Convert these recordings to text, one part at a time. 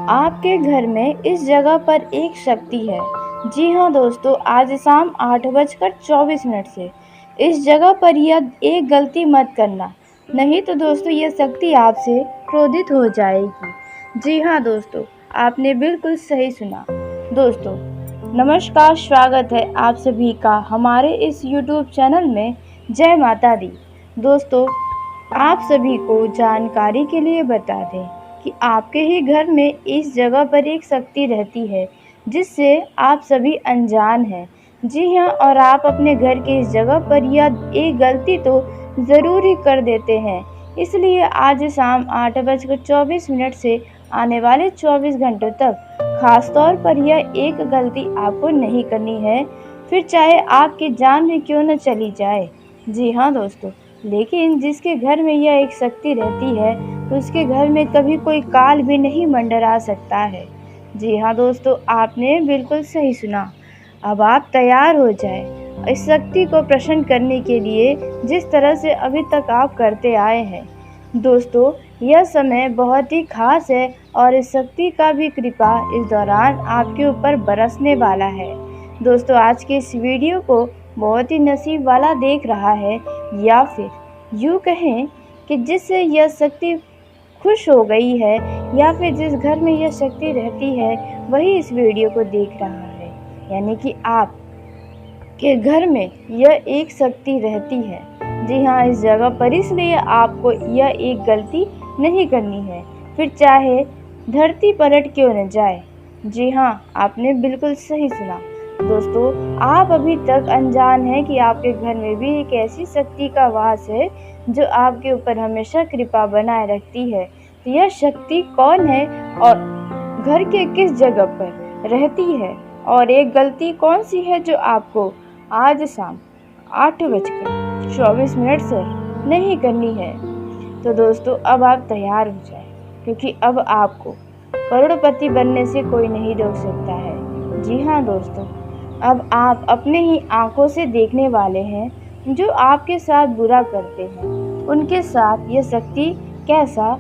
आपके घर में इस जगह पर एक शक्ति है। जी हाँ दोस्तों, आज शाम 8:24 से इस जगह पर यह एक गलती मत करना, नहीं तो दोस्तों यह शक्ति आपसे क्रोधित हो जाएगी। जी हाँ दोस्तों, आपने बिल्कुल सही सुना। दोस्तों नमस्कार, स्वागत है आप सभी का हमारे इस YouTube चैनल में। जय माता दी। दोस्तों आप सभी को जानकारी के लिए बता दें कि आपके ही घर में इस जगह पर एक शक्ति रहती है जिससे आप सभी अनजान हैं। जी हाँ, और आप अपने घर के इस जगह पर यह एक गलती तो ज़रूर ही कर देते हैं। इसलिए आज शाम 8:24 से आने वाले 24 घंटों तक खास तौर पर यह एक गलती आपको नहीं करनी है, फिर चाहे आपकी जान भी क्यों न चली जाए। जी हाँ दोस्तों, लेकिन जिसके घर में यह एक शक्ति रहती है उसके घर में कभी कोई काल भी नहीं मंडरा सकता है। जी हाँ दोस्तों, आपने बिल्कुल सही सुना। अब आप तैयार हो जाएं इस शक्ति को प्रसन्न करने के लिए जिस तरह से अभी तक आप करते आए हैं। दोस्तों यह समय बहुत ही खास है और इस शक्ति का भी कृपा इस दौरान आपके ऊपर बरसने वाला है। दोस्तों आज के इस वीडियो को बहुत ही नसीब वाला देख रहा है, या फिर यूँ कहें कि जिससे यह शक्ति खुश हो गई है, या फिर जिस घर में यह शक्ति रहती है वही इस वीडियो को देख रहा है, यानी कि आप के घर में यह एक शक्ति रहती है। जी हाँ, इस जगह पर, इसलिए आपको यह एक गलती नहीं करनी है, फिर चाहे धरती पलट क्यों न जाए। जी हाँ, आपने बिल्कुल सही सुना। दोस्तों आप अभी तक अनजान हैं कि आपके घर में भी एक ऐसी शक्ति का वास है जो आपके ऊपर हमेशा कृपा बनाए रखती है। तो यह शक्ति कौन है और घर के किस जगह पर रहती है, और एक गलती कौन सी है जो आपको आज शाम 8:24 से नहीं करनी है। तो दोस्तों अब आप तैयार हो जाएं, क्योंकि अब आपको करोड़पति बनने से कोई नहीं रोक सकता है। जी हाँ दोस्तों, अब आप अपने ही आंखों से देखने वाले हैं जो आपके साथ बुरा करते हैं, उनके साथ यह शक्ति कैसा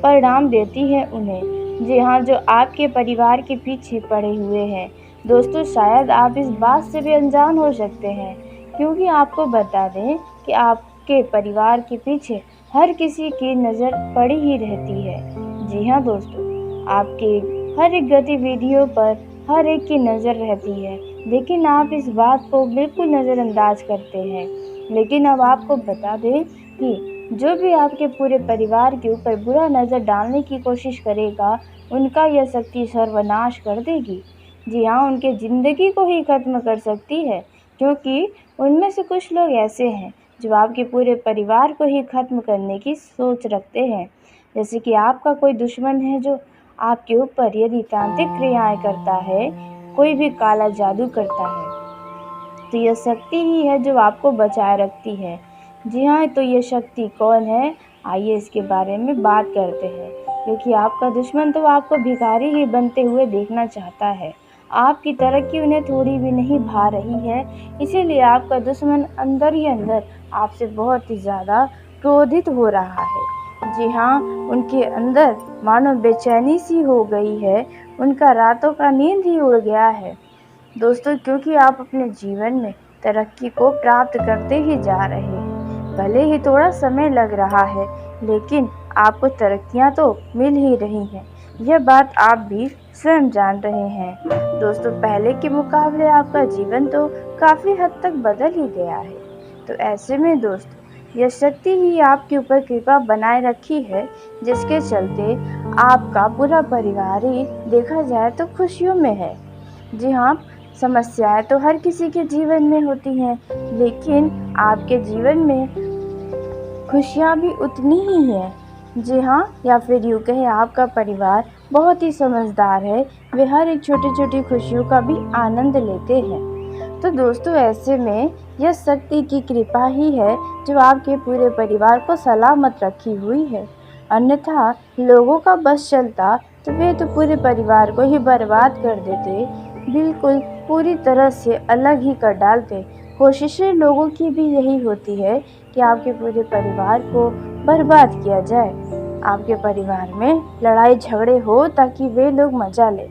परिणाम देती है उन्हें। जी हाँ, जो आपके परिवार के पीछे पड़े हुए हैं। दोस्तों शायद आप इस बात से भी अनजान हो सकते हैं, क्योंकि आपको बता दें कि आपके परिवार के पीछे हर किसी की नज़र पड़ी ही रहती है। जी हाँ दोस्तों, आपके हर एक गतिविधियों पर हर एक की नज़र रहती है, लेकिन आप इस बात को बिल्कुल नज़रअंदाज करते हैं। लेकिन अब आपको बता दें कि जो भी आपके पूरे परिवार के ऊपर बुरा नज़र डालने की कोशिश करेगा, उनका यह शक्ति सर्वनाश कर देगी। जी हाँ, उनके ज़िंदगी को ही ख़त्म कर सकती है, क्योंकि उनमें से कुछ लोग ऐसे हैं जो आपके पूरे परिवार को ही ख़त्म करने की सोच रखते हैं। जैसे कि आपका कोई दुश्मन है जो आपके ऊपर यदि तांत्रिक क्रियाएं करता है, कोई भी काला जादू करता है, तो यह शक्ति ही है जो आपको बचाए रखती है। जी हाँ, तो ये शक्ति कौन है, आइए इसके बारे में बात करते हैं। क्योंकि आपका दुश्मन तो आपको भिखारी ही बनते हुए देखना चाहता है। आपकी तरक्की उन्हें थोड़ी भी नहीं भा रही है, इसीलिए आपका दुश्मन अंदर ही अंदर आपसे बहुत ही ज़्यादा क्रोधित हो रहा है। जी हाँ, उनके अंदर मानो बेचैनी सी हो गई है, उनका रातों का नींद ही उड़ गया है। दोस्तों क्योंकि आप अपने जीवन में तरक्की को प्राप्त करते ही जा रहे हैं, भले ही थोड़ा समय लग रहा है, लेकिन आपको तरक्कियां तो मिल ही रही हैं। यह बात आप भी स्वयं जान रहे हैं। दोस्तों पहले के मुकाबले आपका जीवन तो काफ़ी हद तक बदल ही गया है। तो ऐसे में दोस्तों यह शक्ति ही आपके ऊपर कृपा बनाए रखी है, जिसके चलते आपका पूरा परिवार ही देखा जाए तो खुशियों में है। जी हाँ, समस्याएं तो हर किसी के जीवन में होती हैं, लेकिन आपके जीवन में खुशियाँ भी उतनी ही हैं। जी हाँ, या फिर यूँ कहें आपका परिवार बहुत ही समझदार है, वे हर एक छोटी छोटी खुशियों का भी आनंद लेते हैं। तो दोस्तों ऐसे में यह शक्ति की कृपा ही है जो आपके पूरे परिवार को सलामत रखी हुई है। अन्यथा लोगों का बस चलता तो वे तो पूरे परिवार को ही बर्बाद कर देते, बिल्कुल पूरी तरह से अलग ही कर डालते। कोशिशें लोगों की भी यही होती है कि आपके पूरे परिवार को बर्बाद किया जाए। आपके परिवार में लड़ाई झगड़े हो ताकि वे लोग मजा लें।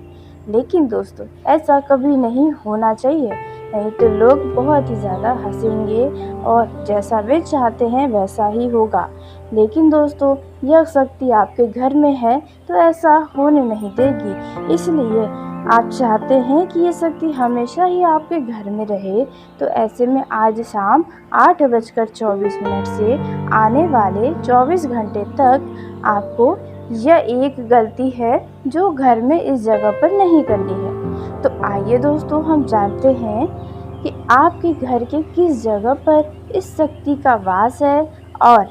लेकिन दोस्तों ऐसा कभी नहीं होना चाहिए, नहीं तो लोग बहुत ही ज़्यादा हंसेंगे और जैसा वे चाहते हैं वैसा ही होगा। लेकिन दोस्तों यह शक्ति आपके घर में है तो ऐसा होने नहीं देगी। इसलिए आप चाहते हैं कि ये शक्ति हमेशा ही आपके घर में रहे, तो ऐसे में आज शाम 8:24 से आने वाले 24 घंटे तक आपको यह एक गलती है जो घर में इस जगह पर नहीं करनी है। तो आइए दोस्तों हम जानते हैं कि आपके घर के किस जगह पर इस शक्ति का वास है और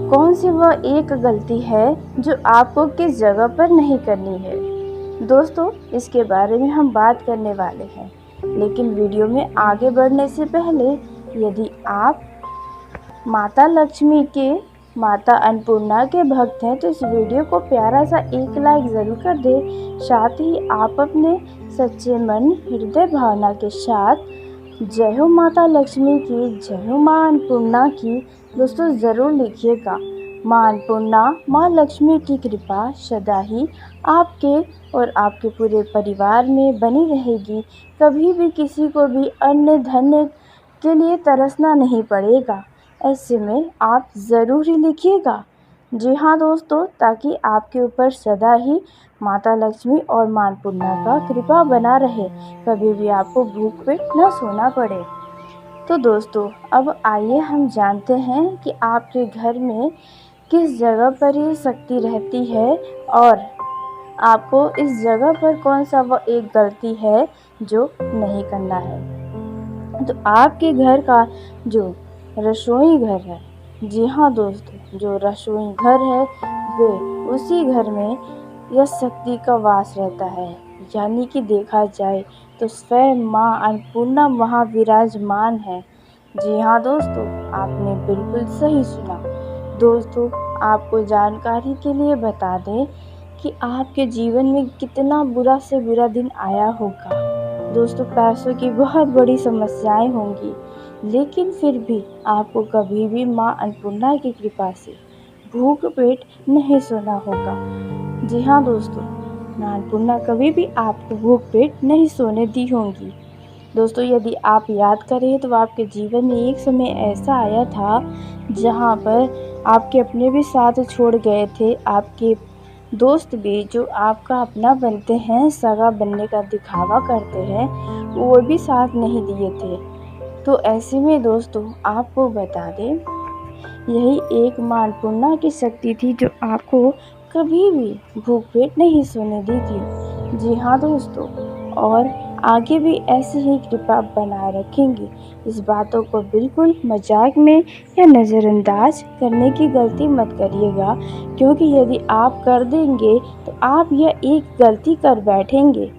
कौन सी वह एक गलती है जो आपको किस जगह पर नहीं करनी है। दोस्तों इसके बारे में हम बात करने वाले हैं, लेकिन वीडियो में आगे बढ़ने से पहले यदि आप माता लक्ष्मी के माता अन्नपूर्णा के भक्त हैं तो इस वीडियो को प्यारा सा एक लाइक ज़रूर कर दें। साथ ही आप अपने सच्चे मन हृदय भावना के साथ जय हो माता लक्ष्मी की, जय हो माँ अन्नपूर्णा की दोस्तों ज़रूर लिखिएगा। माँ अन्नपूर्णा माँ लक्ष्मी की कृपा सदा ही आपके और आपके पूरे परिवार में बनी रहेगी। कभी भी किसी को भी अन्न धन के लिए तरसना नहीं पड़ेगा। ऐसे में आप ज़रूर ही लिखिएगा। जी हाँ दोस्तों, ताकि आपके ऊपर सदा ही माता लक्ष्मी और माँ अन्नपूर्णा का कृपा बना रहे, कभी भी आपको भूख पेट न सोना पड़े। तो दोस्तों अब आइए हम जानते हैं कि आपके घर में किस जगह पर ये शक्ति रहती है और आपको इस जगह पर कौन सा वह एक गलती है जो नहीं करना है। तो आपके घर का जो रसोई घर है, जी हाँ दोस्तों, जो रसोई घर है वे उसी घर में यह शक्ति का वास रहता है। यानी कि देखा जाए तो स्वयं माँ अन्नपूर्णा वहाँ विराजमान है। जी हाँ दोस्तों, आपने बिल्कुल सही सुना। दोस्तों आपको जानकारी के लिए बता दें कि आपके जीवन में कितना बुरा से बुरा दिन आया होगा। दोस्तों पैसों की बहुत बड़ी समस्याएं होंगी, लेकिन फिर भी आपको कभी भी माँ अन्नपूर्णा की कृपा से भूख पेट नहीं सोना होगा। जी हाँ दोस्तों, माँ अन्नपूर्णा कभी भी आपको भूख पेट नहीं सोने दी होंगी। दोस्तों यदि आप याद करें तो आपके जीवन में एक समय ऐसा आया था जहाँ पर आपके अपने भी साथ छोड़ गए थे, आपके दोस्त भी जो आपका अपना बनते हैं, सगा बनने का दिखावा करते हैं, वो भी साथ नहीं दिए थे। तो ऐसे में दोस्तों आपको बता दें यही एक माँ अन्नपूर्णा की शक्ति थी जो आपको कभी भी भूख पेट नहीं सोने दी थी। जी हाँ दोस्तों, और आगे भी ऐसी ही कृपा बनाए रखेंगी। इस बातों को बिल्कुल मजाक में या नज़रअंदाज करने की गलती मत करिएगा, क्योंकि यदि आप कर देंगे तो आप यह एक गलती कर बैठेंगे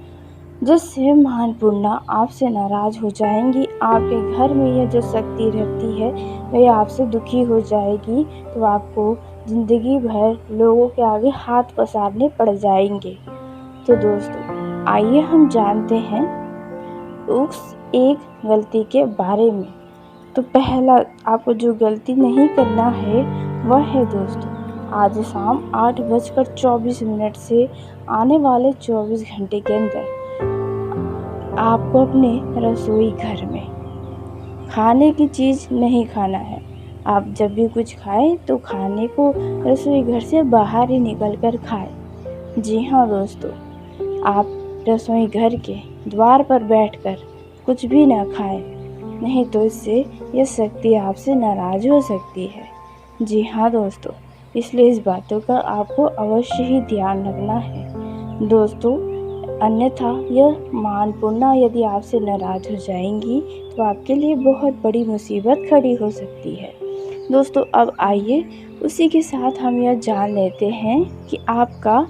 जिससे माँ अन्नपूर्णा आपसे नाराज़ हो जाएंगी। आपके घर में यह जो शक्ति रहती है वह आपसे दुखी हो जाएगी, तो आपको ज़िंदगी भर लोगों के आगे हाथ पसारने पड़ जाएंगे। तो दोस्तों आइए हम जानते हैं उस एक गलती के बारे में। तो पहला आपको जो गलती नहीं करना है वह है दोस्तों आज शाम 8:24 से आने वाले 24 घंटे के अंदर आपको अपने रसोई घर में खाने की चीज़ नहीं खाना है। आप जब भी कुछ खाएं तो खाने को रसोई घर से बाहर ही निकल कर खाएं। जी हाँ दोस्तों, आप रसोई घर के द्वार पर बैठकर कुछ भी ना खाएं, नहीं तो इससे यह शक्ति आपसे नाराज़ हो सकती है। जी हाँ दोस्तों, इसलिए इस बातों का आपको अवश्य ही ध्यान रखना है दोस्तों, अन्यथा यह माँ अन्नपूर्णा यदि आपसे नाराज़ हो जाएंगी तो आपके लिए बहुत बड़ी मुसीबत खड़ी हो सकती है। दोस्तों अब आइए उसी के साथ हम यह जान लेते हैं कि आपका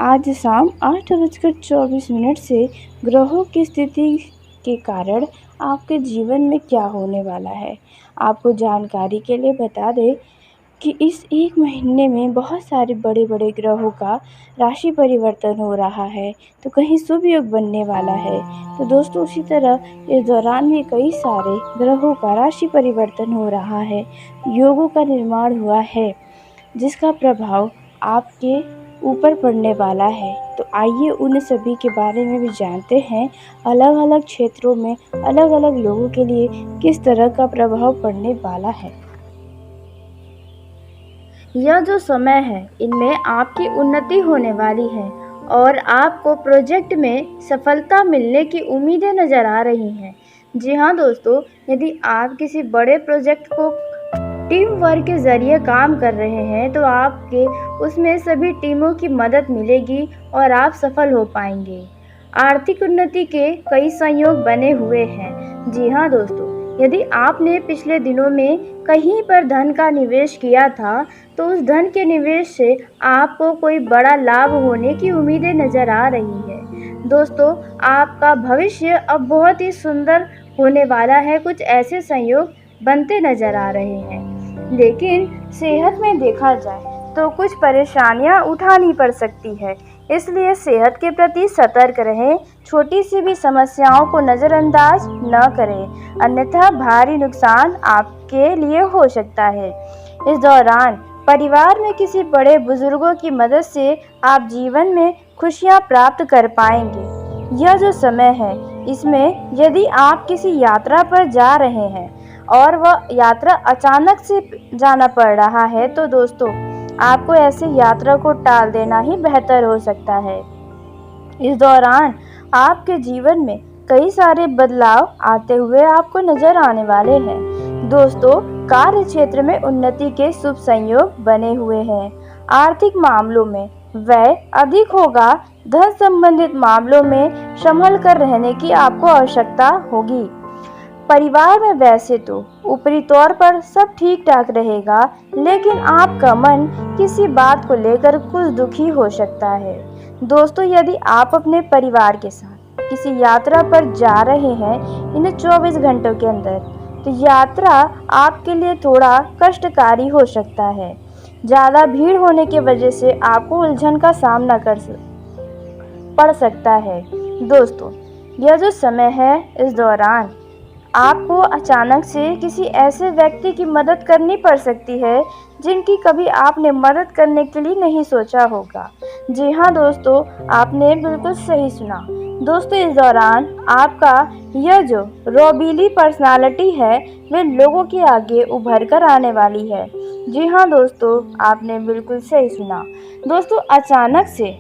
आज शाम 8:24 से ग्रहों की स्थिति के कारण आपके जीवन में क्या होने वाला है। आपको जानकारी के लिए बता दें कि इस एक महीने में बहुत सारे बड़े बड़े ग्रहों का राशि परिवर्तन हो रहा है, तो कहीं शुभ योग बनने वाला है। तो दोस्तों उसी तरह इस दौरान भी कई सारे ग्रहों का राशि परिवर्तन हो रहा है, योगों का निर्माण हुआ है, जिसका प्रभाव आपके ऊपर पड़ने वाला है। तो आइए उन सभी के बारे में भी जानते हैं, अलग अलग क्षेत्रों में अलग अलग लोगों के लिए किस तरह का प्रभाव पड़ने वाला है। यह जो समय है, इनमें आपकी उन्नति होने वाली है और आपको प्रोजेक्ट में सफलता मिलने की उम्मीदें नज़र आ रही हैं। जी हाँ दोस्तों, यदि आप किसी बड़े प्रोजेक्ट को टीम वर्क के ज़रिए काम कर रहे हैं तो आपके उसमें सभी टीमों की मदद मिलेगी और आप सफल हो पाएंगे। आर्थिक उन्नति के कई संयोग बने हुए हैं। जी हाँ दोस्तों, यदि आपने पिछले दिनों में कहीं पर धन का निवेश किया था तो उस धन के निवेश से आपको कोई बड़ा लाभ होने की उम्मीदें नज़र आ रही है। दोस्तों, आपका भविष्य अब बहुत ही सुंदर होने वाला है। कुछ ऐसे संयोग बनते नज़र आ रहे हैं। लेकिन सेहत में देखा जाए तो कुछ परेशानियां उठानी पड़ सकती है, इसलिए सेहत के प्रति सतर्क रहें। छोटी सी भी समस्याओं को नज़रअंदाज न करें, अन्यथा भारी नुकसान आपके लिए हो सकता है। इस दौरान परिवार में किसी बड़े बुजुर्गों की मदद से आप जीवन में खुशियां प्राप्त कर पाएंगे। यह जो समय है, इसमें यदि आप किसी यात्रा पर जा रहे हैं और वह यात्रा अचानक से जाना पड़ रहा है तो दोस्तों, आपको ऐसी यात्रा को टाल देना ही बेहतर हो सकता है। इस दौरान आपके जीवन में कई सारे बदलाव आते हुए आपको नजर आने वाले हैं। दोस्तों, कार्य क्षेत्र में उन्नति के शुभ संयोग बने हुए हैं। आर्थिक मामलों में व्यय अधिक होगा। धन संबंधित मामलों में संभल कर रहने की आपको आवश्यकता होगी। परिवार में वैसे तो ऊपरी तौर पर सब ठीक ठाक रहेगा, लेकिन आपका मन किसी बात को लेकर कुछ दुखी हो सकता है। दोस्तों, यदि आप अपने परिवार के साथ किसी यात्रा पर जा रहे हैं इन 24 घंटों के अंदर, तो यात्रा आपके लिए थोड़ा कष्टकारी हो सकता है। ज़्यादा भीड़ होने की वजह से आपको उलझन का सामना पड़ सकता है। दोस्तों, यह जो समय है, इस दौरान आपको अचानक से किसी ऐसे व्यक्ति की मदद करनी पड़ सकती है जिनकी कभी आपने मदद करने के लिए नहीं सोचा होगा। जी हाँ दोस्तों, आपने बिल्कुल सही सुना। दोस्तों, इस दौरान आपका यह जो रोबीली पर्सनालिटी है वे लोगों के आगे उभर कर आने वाली है। जी हाँ दोस्तों, आपने बिल्कुल सही सुना। दोस्तों, अचानक से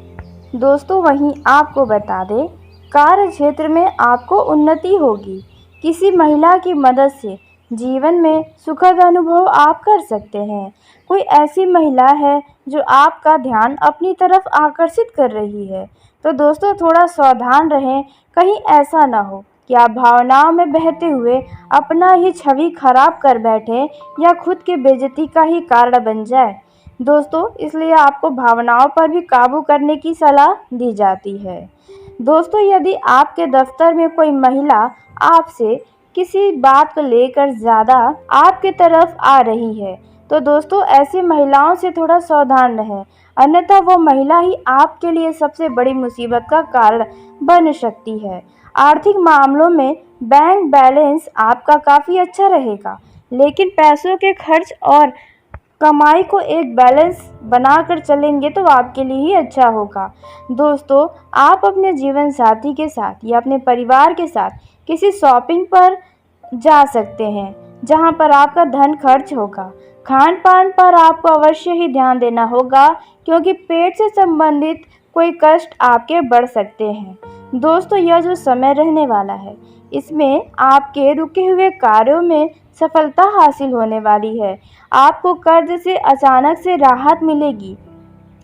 वहीं आपको बता दें, कार्य क्षेत्र में आपको उन्नति होगी। किसी महिला की मदद से जीवन में सुखद अनुभव आप कर सकते हैं। कोई ऐसी महिला है जो आपका ध्यान अपनी तरफ आकर्षित कर रही है, तो दोस्तों थोड़ा सावधान रहें, कहीं ऐसा ना हो कि आप भावनाओं में बहते हुए अपना ही छवि खराब कर बैठें या खुद की बेइज्जती का ही कारण बन जाए। दोस्तों, इसलिए आपको भावनाओं पर भी काबू करने की सलाह दी जाती है। दोस्तों, यदि आपके दफ्तर में कोई महिला आपसे किसी बात को लेकर ज़्यादा आपके तरफ आ रही है, तो दोस्तों ऐसी महिलाओं से थोड़ा सावधान रहें, अन्यथा वो महिला ही आपके लिए सबसे बड़ी मुसीबत का कारण बन सकती है। आर्थिक मामलों में बैंक बैलेंस आपका काफ़ी अच्छा रहेगा, लेकिन पैसों के खर्च और कमाई को एक बैलेंस बनाकर चलेंगे तो आपके लिए ही अच्छा होगा। दोस्तों, आप अपने जीवन साथी के साथ या अपने परिवार के साथ किसी शॉपिंग पर जा सकते हैं जहां पर आपका धन खर्च होगा। खान पान पर आपको अवश्य ही ध्यान देना होगा, क्योंकि पेट से संबंधित कोई कष्ट आपके बढ़ सकते हैं। दोस्तों, यह जो समय रहने वाला है, इसमें आपके रुके हुए कार्यों में सफलता हासिल होने वाली है। आपको कर्ज से अचानक से राहत मिलेगी।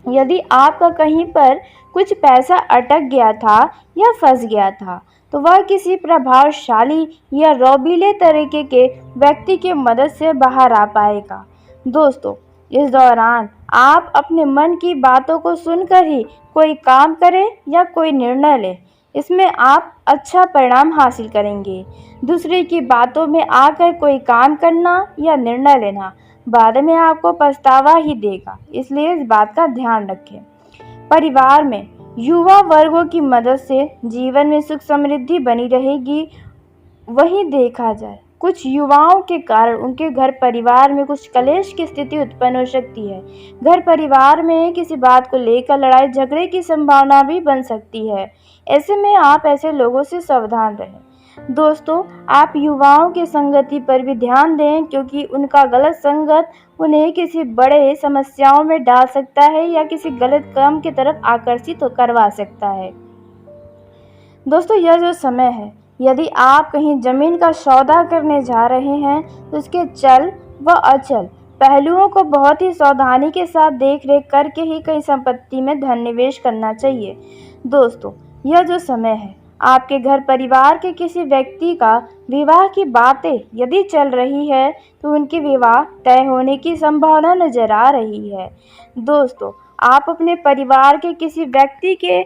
यदि आपका कहीं पर कुछ पैसा अटक गया था या फंस गया था, तो वह किसी प्रभावशाली या रौबीले तरीके के व्यक्ति की मदद से बाहर आ पाएगा। दोस्तों, इस दौरान आप अपने मन की बातों को सुनकर ही कोई काम करें या कोई निर्णय लें, इसमें आप अच्छा परिणाम हासिल करेंगे। दूसरे की बातों में आकर कोई काम करना या निर्णय लेना बाद में आपको पछतावा ही देगा, इसलिए इस बात का ध्यान रखें। परिवार में युवा वर्गों की मदद से जीवन में सुख समृद्धि बनी रहेगी। वहीं देखा जाए कुछ युवाओं के कारण उनके घर परिवार में कुछ कलेश की स्थिति उत्पन्न हो सकती है। घर परिवार में किसी बात को लेकर लड़ाई झगड़े की संभावना भी बन सकती है। ऐसे में आप ऐसे लोगों से सावधान रहें। दोस्तों, आप युवाओं की संगति पर भी ध्यान दें, क्योंकि उनका गलत संगत उन्हें किसी बड़े समस्याओं में डाल सकता है या किसी गलत काम की तरफ आकर्षित करवा सकता है। दोस्तों, यह जो समय है, यदि आप कहीं ज़मीन का सौदा करने जा रहे हैं तो उसके चल व अचल पहलुओं को बहुत ही सावधानी के साथ देख रेख करके ही कहीं संपत्ति में धन निवेश करना चाहिए। दोस्तों, यह जो समय है, आपके घर परिवार के किसी व्यक्ति का विवाह की बातें यदि चल रही है तो उनकी विवाह तय होने की संभावना नजर आ रही है। दोस्तों, आप अपने परिवार के किसी व्यक्ति के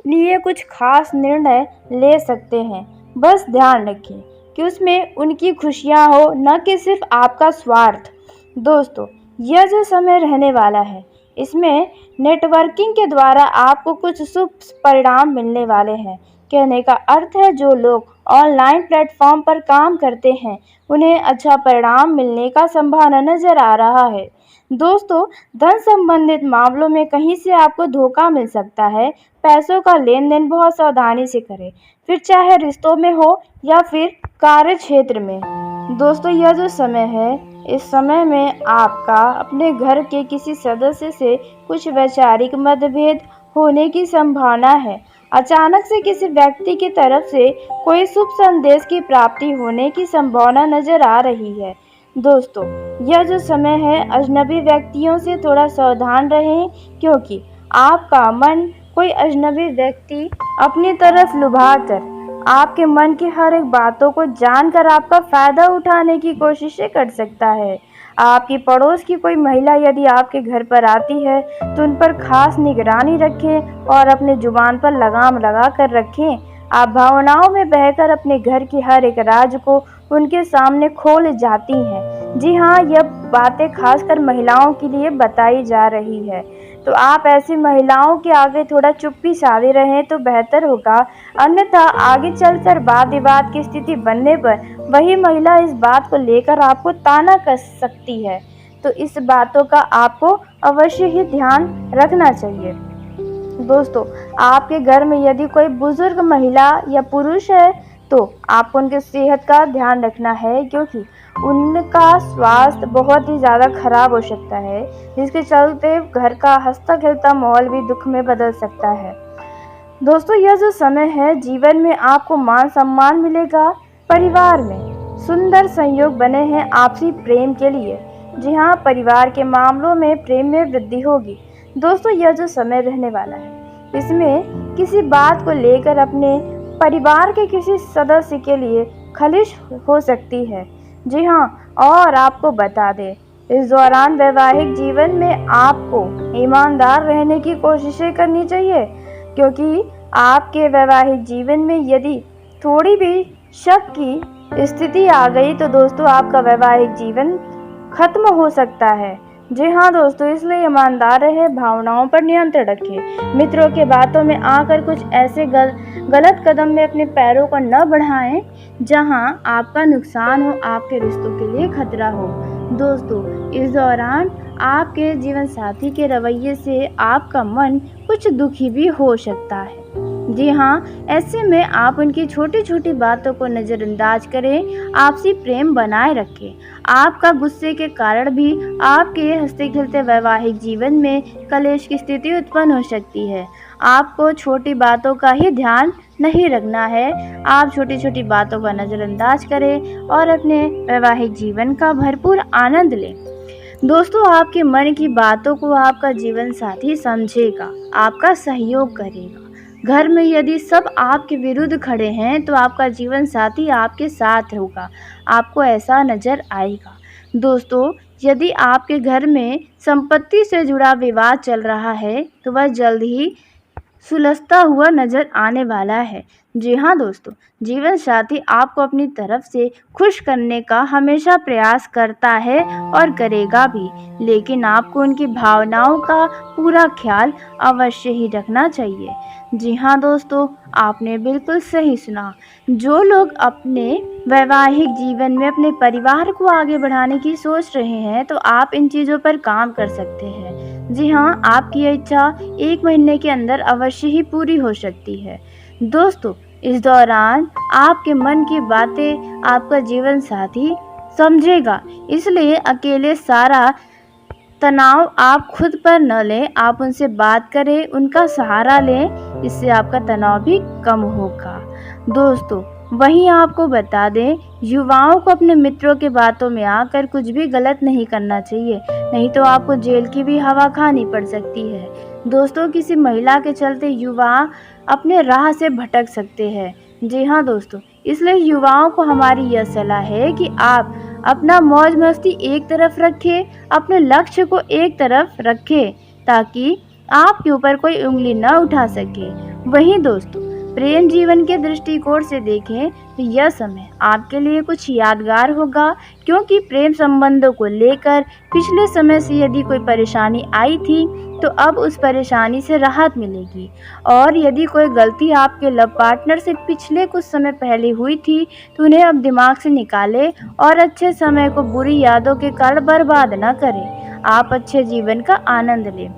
लिए कुछ खास निर्णय ले सकते हैं। बस ध्यान रखें कि उसमें उनकी खुशियां हो, न कि सिर्फ आपका स्वार्थ। दोस्तों, यह जो समय रहने वाला है, इसमें नेटवर्किंग के द्वारा आपको कुछ शुभ परिणाम मिलने वाले हैं। कहने का अर्थ है, जो लोग ऑनलाइन प्लेटफॉर्म पर काम करते हैं उन्हें अच्छा परिणाम मिलने का संभावना नजर आ रहा है। दोस्तों, धन संबंधित मामलों में कहीं से आपको धोखा मिल सकता है। पैसों का लेन देन बहुत सावधानी से करें, फिर चाहे रिश्तों में हो या फिर कार्य क्षेत्र में। दोस्तों, यह जो समय है, इस समय में आपका अपने घर के किसी सदस्य से कुछ वैचारिक मतभेद होने की संभावना है। अचानक से किसी व्यक्ति की तरफ से कोई शुभ संदेश की प्राप्ति होने की संभावना नजर आ रही है। दोस्तों, यह जो समय है, अजनबी व्यक्तियों से थोड़ा सावधान रहें, क्योंकि आपका मन कोई अजनबी व्यक्ति अपनी तरफ लुभाकर आपके मन की हर एक बातों को जानकर आपका फायदा उठाने की कोशिशें कर सकता है। आपकी पड़ोस की कोई महिला यदि आपके घर पर आती है तो उन पर खास निगरानी रखें और अपने जुबान पर लगाम लगा कर रखें। आप भावनाओं में बहकर अपने घर की हर एक राज को उनके सामने खोल जाती हैं। जी हाँ, यह बातें खासकर महिलाओं के लिए बताई जा रही है, तो आप ऐसी महिलाओं के आगे थोड़ा चुप्पी साधे रहें तो बेहतर होगा। अन्यथा आगे चलकर वाद विवाद की स्थिति बनने पर वही महिला इस बात को लेकर आपको ताना कस सकती है। तो इस बातों का आपको अवश्य ही ध्यान रखना चाहिए। दोस्तों, आपके घर में यदि कोई बुजुर्ग महिला या पुरुष है तो आपको उनके सेहत का ध्यान रखना है, क्योंकि उनका स्वास्थ्य बहुत ही ज़्यादा खराब हो सकता है, जिसके चलते घर का हंसता खेलता माहौल भी दुख में बदल सकता है। दोस्तों, यह जो समय है, जीवन में आपको मान सम्मान मिलेगा। परिवार में सुंदर संयोग बने हैं आपसी प्रेम के लिए। जी हाँ, परिवार के मामलों में प्रेम में वृद्धि होगी। दोस्तों, यह जो समय रहने वाला है, इसमें किसी बात को लेकर अपने परिवार के किसी सदस्य के लिए खलिश हो सकती है। जी हाँ, और आपको बता दें, इस दौरान वैवाहिक जीवन में आपको ईमानदार रहने की कोशिशें करनी चाहिए, क्योंकि आपके वैवाहिक जीवन में यदि थोड़ी भी शक की स्थिति आ गई तो दोस्तों आपका वैवाहिक जीवन खत्म हो सकता है। जी हाँ दोस्तों, इसलिए ईमानदार रहे, भावनाओं पर नियंत्रण रखें। मित्रों के बातों में आकर कुछ ऐसे गलत कदम में अपने पैरों को न बढ़ाएं जहां आपका नुकसान हो, आपके रिश्तों के लिए खतरा हो। दोस्तों, इस दौरान आपके जीवन साथी के रवैये से आपका मन कुछ दुखी भी हो सकता है। जी हाँ, ऐसे में आप उनकी छोटी छोटी बातों को नज़रअंदाज करें, आपसी प्रेम बनाए रखें। आपका गुस्से के कारण भी आपके हंसते खेलते वैवाहिक जीवन में कलेश की स्थिति उत्पन्न हो सकती है। आपको छोटी बातों का ही ध्यान नहीं रखना है, आप छोटी छोटी बातों का नज़रअंदाज करें और अपने वैवाहिक जीवन का भरपूर आनंद लें। दोस्तों, आपके मन की बातों को आपका जीवन साथी समझेगा, आपका सहयोग करेगा। घर में यदि सब आपके विरुद्ध खड़े हैं तो आपका जीवन साथी आपके साथ होगा, आपको ऐसा नज़र आएगा। दोस्तों, यदि आपके घर में संपत्ति से जुड़ा विवाद चल रहा है तो वह जल्द ही सुलझता हुआ नज़र आने वाला है। जी हाँ दोस्तों, जीवन साथी आपको अपनी तरफ से खुश करने का हमेशा प्रयास करता है और करेगा भी, लेकिन आपको उनकी भावनाओं का पूरा ख्याल अवश्य ही रखना चाहिए। जी हाँ दोस्तों, आपने बिल्कुल सही सुना। जो लोग अपने वैवाहिक जीवन में अपने परिवार को आगे बढ़ाने की सोच रहे हैं, तो आप इन चीज़ों पर काम कर सकते हैं। जी हाँ, आपकी ये इच्छा 1 महीने के अंदर अवश्य ही पूरी हो सकती है। दोस्तों, इस दौरान आपके मन की बातें आपका जीवन साथी समझेगा, इसलिए अकेले सारा तनाव आप खुद पर न लें, आप उनसे बात करें, उनका सहारा लें, इससे आपका तनाव भी कम होगा। दोस्तों, वहीं आपको बता दें, युवाओं को अपने मित्रों की बातों में आकर कुछ भी गलत नहीं करना चाहिए, नहीं तो आपको जेल की भी हवा खानी पड़ सकती है। दोस्तों, किसी महिला के चलते युवा अपने राह से भटक सकते हैं। जी हाँ दोस्तों, इसलिए युवाओं को हमारी यह सलाह है कि आप अपना मौज मस्ती एक तरफ रखें, अपने लक्ष्य को एक तरफ रखें, ताकि आपके ऊपर कोई उंगली न उठा सके। वहीं दोस्तों, प्रेम जीवन के दृष्टिकोण से देखें तो यह समय आपके लिए कुछ यादगार होगा, क्योंकि प्रेम संबंधों को लेकर पिछले समय से यदि कोई परेशानी आई थी, तो अब उस परेशानी से राहत मिलेगी। और यदि कोई गलती आपके लव पार्टनर से पिछले कुछ समय पहले हुई थी, तो उन्हें अब दिमाग से निकालें और अच्छे समय को बुरी यादों के कारण बर्बाद न करें। आप अच्छे जीवन का आनंद लें।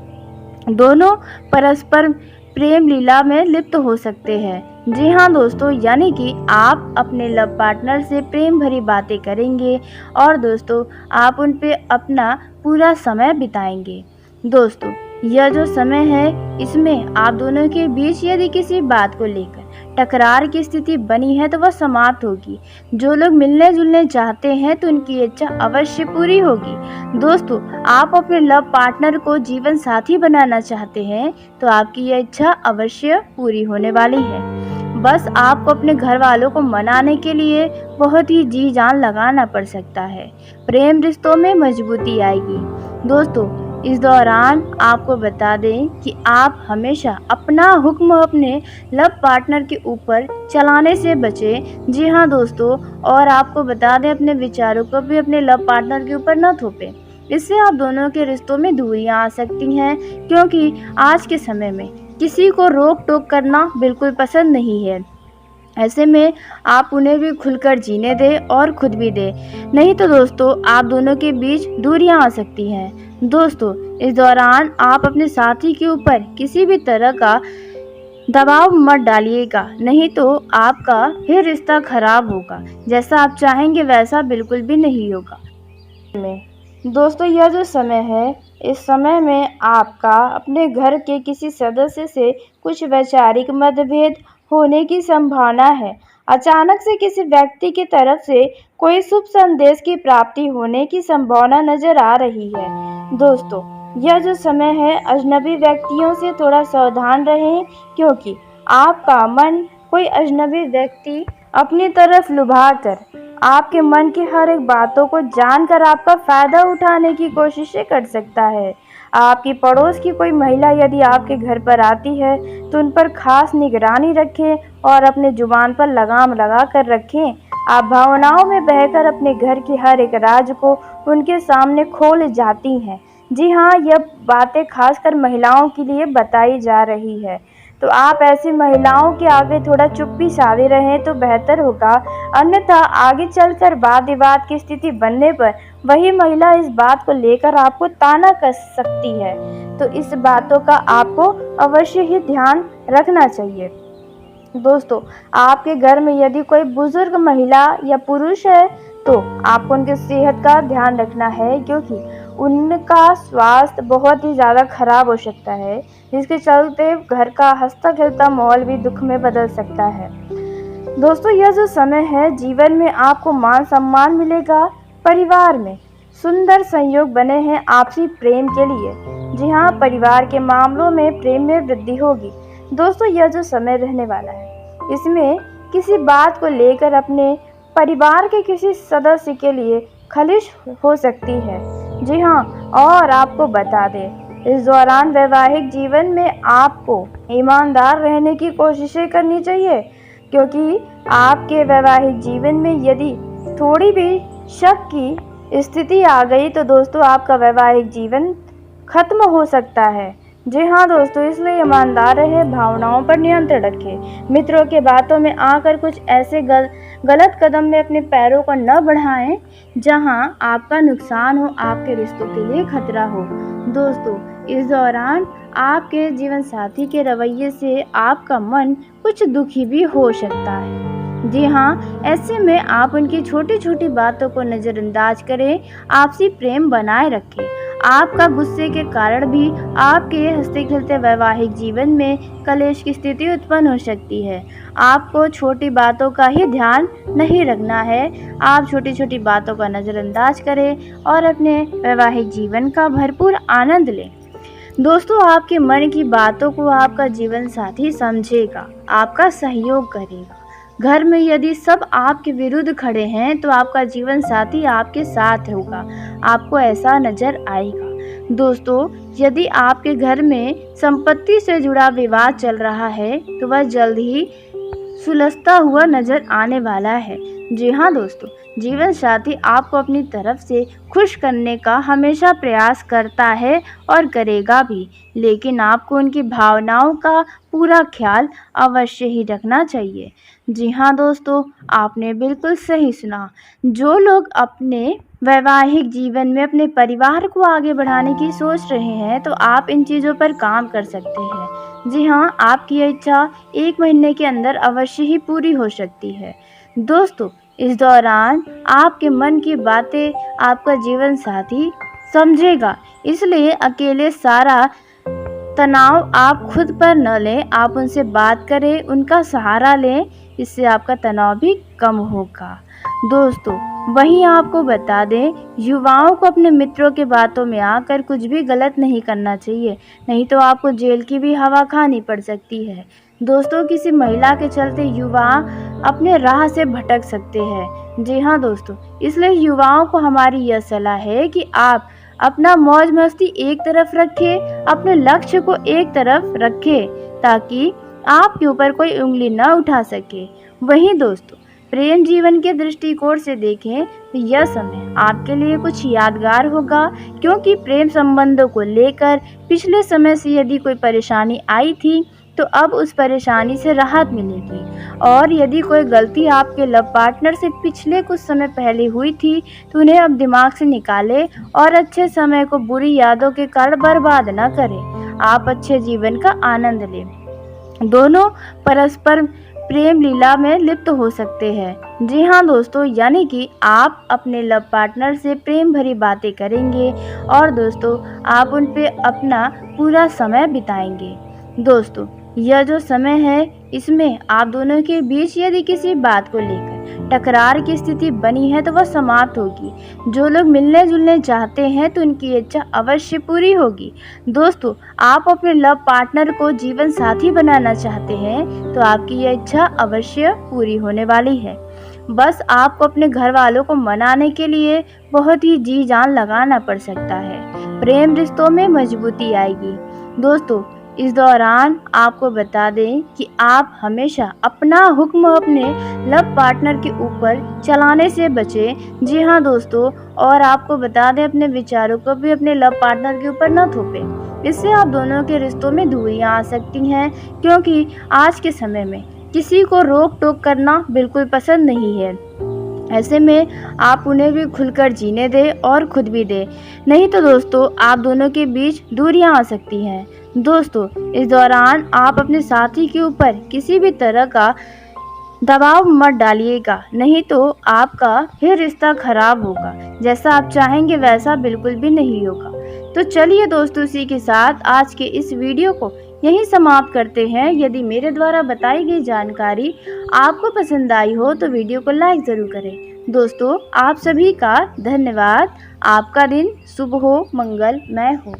दोनों परस्पर प्रेम लीला में लिप्त हो सकते हैं। जी हाँ दोस्तों, यानी कि आप अपने लव पार्टनर से प्रेम भरी बातें करेंगे और दोस्तों आप उन पे अपना पूरा समय बिताएंगे। दोस्तों, यह जो समय है, इसमें आप दोनों के बीच यदि किसी बात को लेकर टकरार की स्थिति बनी है, तो वह समाप्त होगी। जो लोग मिलने जुलने चाहते हैं, तो उनकी इच्छा अवश्य पूरी होगी। दोस्तों, आप अपने लव पार्टनर को जीवन साथी बनाना चाहते हैं, तो आपकी यह इच्छा अवश्य पूरी होने वाली है। बस आपको अपने घर वालों को मनाने के लिए बहुत ही जी जान लगाना पड़ सकता है। प्रेम रिश्तों में मजबूती आएगी। दोस्तों, इस दौरान आपको बता दें कि आप हमेशा अपना हुक्म अपने लव पार्टनर के ऊपर चलाने से बचें। जी हाँ दोस्तों, और आपको बता दें, अपने विचारों को भी अपने लव पार्टनर के ऊपर न थोपें। इससे आप दोनों के रिश्तों में दूरियां आ सकती हैं, क्योंकि आज के समय में किसी को रोक टोक करना बिल्कुल पसंद नहीं है। ऐसे में आप उन्हें भी खुलकर जीने दें और खुद भी दें, नहीं तो दोस्तों आप दोनों के बीच दूरियां आ सकती हैं। दोस्तों, इस दौरान आप अपने साथी के ऊपर किसी भी तरह का दबाव मत डालिएगा, नहीं तो आपका ही रिश्ता खराब होगा। जैसा आप चाहेंगे वैसा बिल्कुल भी नहीं होगा। दोस्तों, यह जो समय है, इस समय में आपका अपने घर के किसी सदस्य से कुछ वैचारिक मतभेद होने की संभावना है। अचानक से किसी व्यक्ति की तरफ से कोई शुभ संदेश की प्राप्ति होने की संभावना नजर आ रही है। दोस्तों, यह जो समय है, अजनबी व्यक्तियों से थोड़ा सावधान रहें, क्योंकि आपका मन कोई अजनबी व्यक्ति अपनी तरफ लुभाकर आपके मन की हर एक बातों को जानकर आपका फायदा उठाने की कोशिशें कर सकता है। आपकी पड़ोस की कोई महिला यदि आपके घर पर आती है, तो उन पर खास निगरानी रखें और अपने जुबान पर लगाम लगा कर रखें। आप भावनाओं में बहकर अपने घर की हर एक राज को उनके सामने खोल जाती हैं। जी हाँ, यह बातें खासकर महिलाओं के लिए बताई जा रही है, तो आप ऐसी महिलाओं के आगे थोड़ा चुप्पी साधे रहें तो बेहतर होगा। अन्यथा आगे चलकर वाद विवाद की स्थिति बनने पर वही महिला इस बात को लेकर आपको ताना कस सकती है, तो इस बातों का आपको अवश्य ही ध्यान रखना चाहिए। दोस्तों, आपके घर में यदि कोई बुजुर्ग महिला या पुरुष है, तो आपको उनकी सेहत का ध्यान रखना है, क्योंकि उनका स्वास्थ्य बहुत ही ज़्यादा खराब हो सकता है, जिसके चलते घर का हंसता खेलता माहौल भी दुख में बदल सकता है। दोस्तों, यह जो समय है, जीवन में आपको मान सम्मान मिलेगा। परिवार में सुंदर संयोग बने हैं आपसी प्रेम के लिए। जी हाँ, परिवार के मामलों में प्रेम में वृद्धि होगी। दोस्तों, यह जो समय रहने वाला है, इसमें किसी बात को लेकर अपने परिवार के किसी सदस्य के लिए खलिश हो सकती है। जी हाँ, और आपको बता दें, इस दौरान वैवाहिक जीवन में आपको ईमानदार रहने की कोशिशें करनी चाहिए, क्योंकि आपके वैवाहिक जीवन में यदि थोड़ी भी शक की स्थिति आ गई तो दोस्तों आपका वैवाहिक जीवन खत्म हो सकता है। जी हाँ दोस्तों, इसलिए ईमानदार रहे, भावनाओं पर नियंत्रण रखें। मित्रों के बातों में आकर कुछ ऐसे गलत कदम में अपने पैरों को न बढ़ाएं जहां आपका नुकसान हो, आपके रिश्तों के लिए खतरा हो। दोस्तों, इस दौरान आपके जीवन साथी के रवैये से आपका मन कुछ दुखी भी हो सकता है। जी हाँ, ऐसे में आप उनकी छोटी छोटी बातों को नज़रअंदाज करें, आपसी प्रेम बनाए रखें। आपका गुस्से के कारण भी आपके हंसते खेलते वैवाहिक जीवन में कलेश की स्थिति उत्पन्न हो सकती है। आपको छोटी बातों का ही ध्यान नहीं रखना है, आप छोटी छोटी बातों का नज़रअंदाज करें और अपने वैवाहिक जीवन का भरपूर आनंद लें। दोस्तों, आपके मन की बातों को आपका जीवन साथी समझेगा, आपका सहयोग करेगा। घर में यदि सब आपके विरुद्ध खड़े हैं तो आपका जीवन साथी आपके साथ होगा, आपको ऐसा नजर आएगा। दोस्तों, यदि आपके घर में संपत्ति से जुड़ा विवाद चल रहा है तो वह जल्द ही सुलझता हुआ नजर आने वाला है। जी हाँ दोस्तों, जीवन साथी आपको अपनी तरफ से खुश करने का हमेशा प्रयास करता है और करेगा भी, लेकिन आपको उनकी भावनाओं का पूरा ख्याल अवश्य ही रखना चाहिए। जी हाँ दोस्तों, आपने बिल्कुल सही सुना। जो लोग अपने वैवाहिक जीवन में अपने परिवार को आगे बढ़ाने की सोच रहे हैं तो आप इन चीज़ों पर काम कर सकते हैं। जी हाँ, आपकी यह इच्छा 1 महीने के अंदर अवश्य ही पूरी हो सकती है। दोस्तों, इस दौरान आपके मन की बातें आपका जीवन साथी समझेगा, इसलिए अकेले सारा तनाव आप खुद पर न लें, आप उनसे बात करें, उनका सहारा लें, इससे आपका तनाव भी कम होगा। दोस्तों, वहीं आपको बता दें, युवाओं को अपने मित्रों के बातों में आकर कुछ भी गलत नहीं करना चाहिए, नहीं तो आपको जेल की भी हवा खानी पड़ सकती है। दोस्तों, किसी महिला के चलते युवा अपने राह से भटक सकते हैं। जी हाँ दोस्तों, इसलिए युवाओं को हमारी यह सलाह है कि आप अपना मौज मस्ती एक तरफ रखें, अपने लक्ष्य को एक तरफ रखें ताकि आपके ऊपर कोई उंगली न उठा सके। वहीं दोस्तों, प्रेम जीवन के दृष्टिकोण से देखें तो यह समय आपके लिए कुछ यादगार होगा, क्योंकि प्रेम संबंधों को लेकर पिछले समय से यदि कोई परेशानी आई थी तो अब उस परेशानी से राहत मिलेगी, और यदि कोई गलती आपके लव पार्टनर से पिछले कुछ समय पहले हुई थी तो उन्हें अब दिमाग से निकालें और अच्छे समय को बुरी यादों के कारण बर्बाद न करें। आप अच्छे जीवन का आनंद लें। दोनों परस्पर प्रेम लीला में लिप्त हो सकते हैं। जी हाँ दोस्तों, यानी कि आप अपने लव पार्टनर से प्रेम भरी बातें करेंगे और दोस्तों आप उन पे अपना पूरा समय बिताएंगे। दोस्तों, यह जो समय है इसमें आप दोनों के बीच यदि किसी बात को लेकर टकरार की स्थिति बनी है तो वह समाप्त होगी। जो लोग मिलने जुलने चाहते हैं तो उनकी इच्छा अवश्य पूरी होगी। दोस्तों, आप अपने लव पार्टनर को जीवन साथी बनाना चाहते हैं तो आपकी यह इच्छा अवश्य पूरी होने वाली है। बस आपको अपने घर वालों को मनाने के लिए बहुत ही जी जान लगाना पड़ सकता है। प्रेम रिश्तों में मजबूती आएगी। दोस्तों, इस दौरान आपको बता दें कि आप हमेशा अपना हुक्म अपने लव पार्टनर के ऊपर चलाने से बचें। जी हाँ दोस्तों, और आपको बता दें अपने विचारों को भी अपने लव पार्टनर के ऊपर न थोपें, इससे आप दोनों के रिश्तों में दूरियां आ सकती हैं, क्योंकि आज के समय में किसी को रोक टोक करना बिल्कुल पसंद नहीं है। ऐसे में आप उन्हें भी खुलकर जीने दें और खुद भी दें, नहीं तो दोस्तों आप दोनों के बीच दूरियां आ सकती हैं। दोस्तों, इस दौरान आप अपने साथी के ऊपर किसी भी तरह का दबाव मत डालिएगा, नहीं तो आपका फिर रिश्ता खराब होगा। जैसा आप चाहेंगे वैसा बिल्कुल भी नहीं होगा। तो चलिए दोस्तों, इसी के साथ आज के इस वीडियो को यहीं समाप्त करते हैं। यदि मेरे द्वारा बताई गई जानकारी आपको पसंद आई हो तो वीडियो को लाइक ज़रूर करें। दोस्तों, आप सभी का धन्यवाद। आपका दिन शुभ हो, मंगलमय हो।